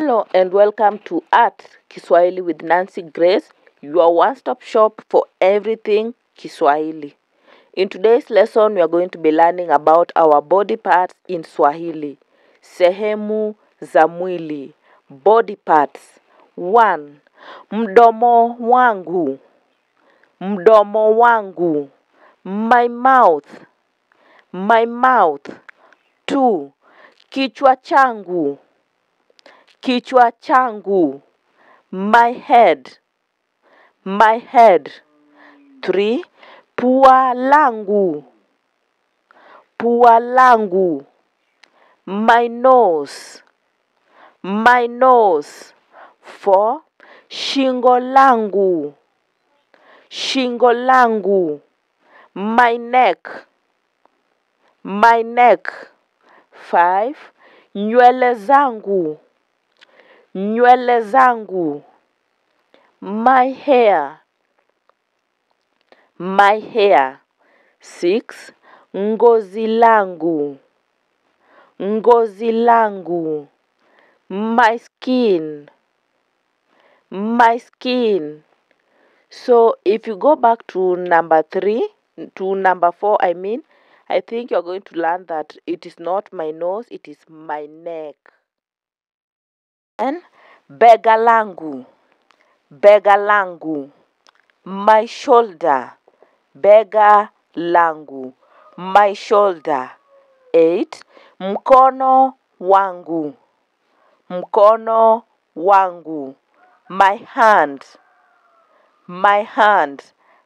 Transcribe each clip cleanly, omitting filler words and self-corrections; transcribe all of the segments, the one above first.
Hello and welcome to Art Kiswahili with Nancy Grace, your one-stop shop for everything Kiswahili. In today's lesson, we are going to be learning about our body parts in Swahili. Sehemu za mwili, body parts. 1. Mdomo wangu, mdomo wangu. My mouth, my mouth. 2. Kichwa changu, kichwa changu. My head, my head. 3. Pua langu, pua langu. My nose, my nose. 4. Shingo langu, shingo langu. My neck, my neck. 5. Nywele zangu, nywele zangu. My hair, my hair. 6. Ngozi langu, ngozi langu. My skin, my skin. So if you go back to number 4, I think you're going to learn that it is not my nose, it is my neck. And bega langu, bega langu. My shoulder, bega langu. My shoulder. 8. Mkono wangu, mkono wangu. My hand, my hand.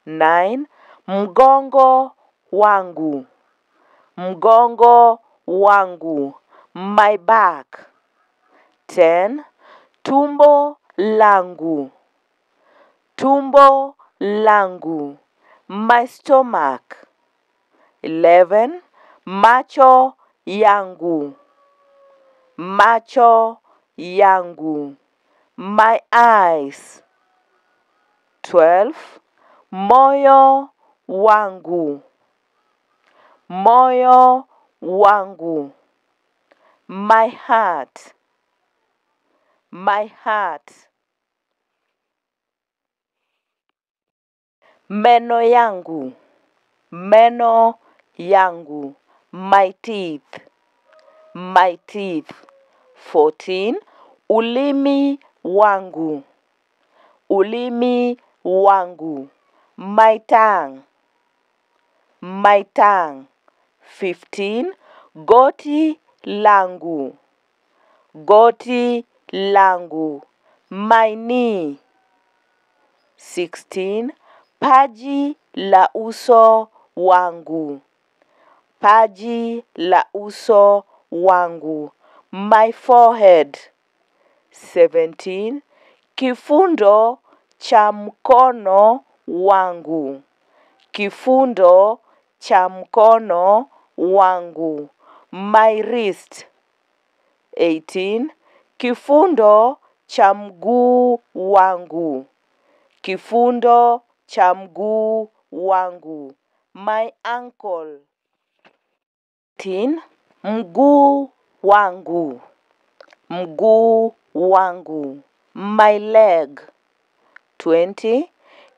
9. Mgongo wangu, mgongo wangu. My back. 10. Tumbo langu, tumbo langu. My stomach. 11. Macho yangu, macho yangu. My eyes. 12. Moyo wangu, moyo wangu. My heart, my heart. Meno yangu, meno yangu. My teeth, my teeth. 14. Ulimi wangu, ulimi wangu. My tongue, my tongue. 15. Goti langu, goti langu. My knee. 16. Paji la uso wangu, paji la uso wangu. My forehead. 17. Kifundo cha mkono wangu, kifundo cha mkono wangu. My wrist. 18. Kifundo cha mguu wangu, kifundo cha mguu wangu. My ankle. 19. Mguu wangu, mguu wangu. My leg. 20.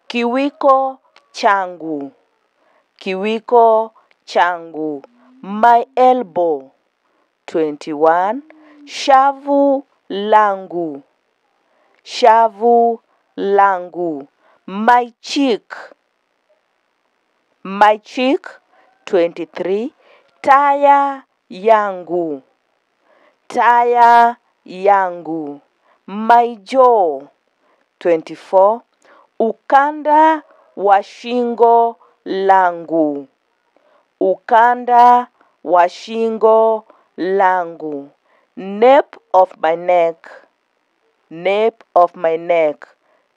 Kiwiko changu, kiwiko changu. My elbow. 21. Shavu langu, shavu langu. My cheek, my cheek. 23. Taya yangu, taya yangu. My jaw. 24. Ukanda wa shingo langu, ukanda wa shingo langu. Nape of my neck, nape of my neck.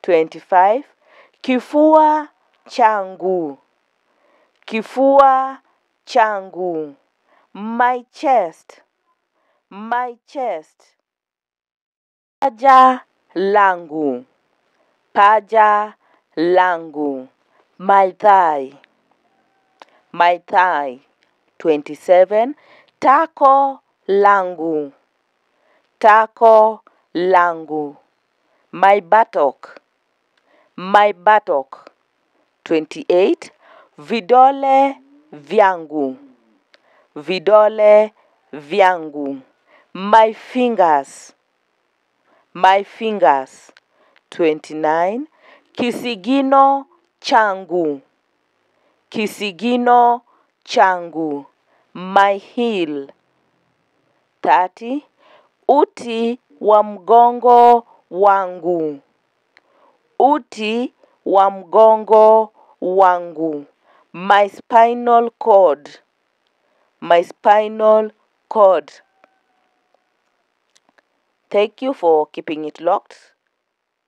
25. Kifua changu, kifua changu. My chest, my chest. Paja langu, paja langu. My thigh, my thigh. 27. Tako langu, tako langu. My buttock. My buttock. 28. Vidole vyangu. Vidole vyangu. My fingers. My fingers. 29. Kisigino changu. Kisigino changu. My heel. 30. Uti wa mgongo wangu. Uti wa mgongo wangu. My spinal cord. My spinal cord. Thank you for keeping it locked.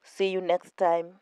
See you next time.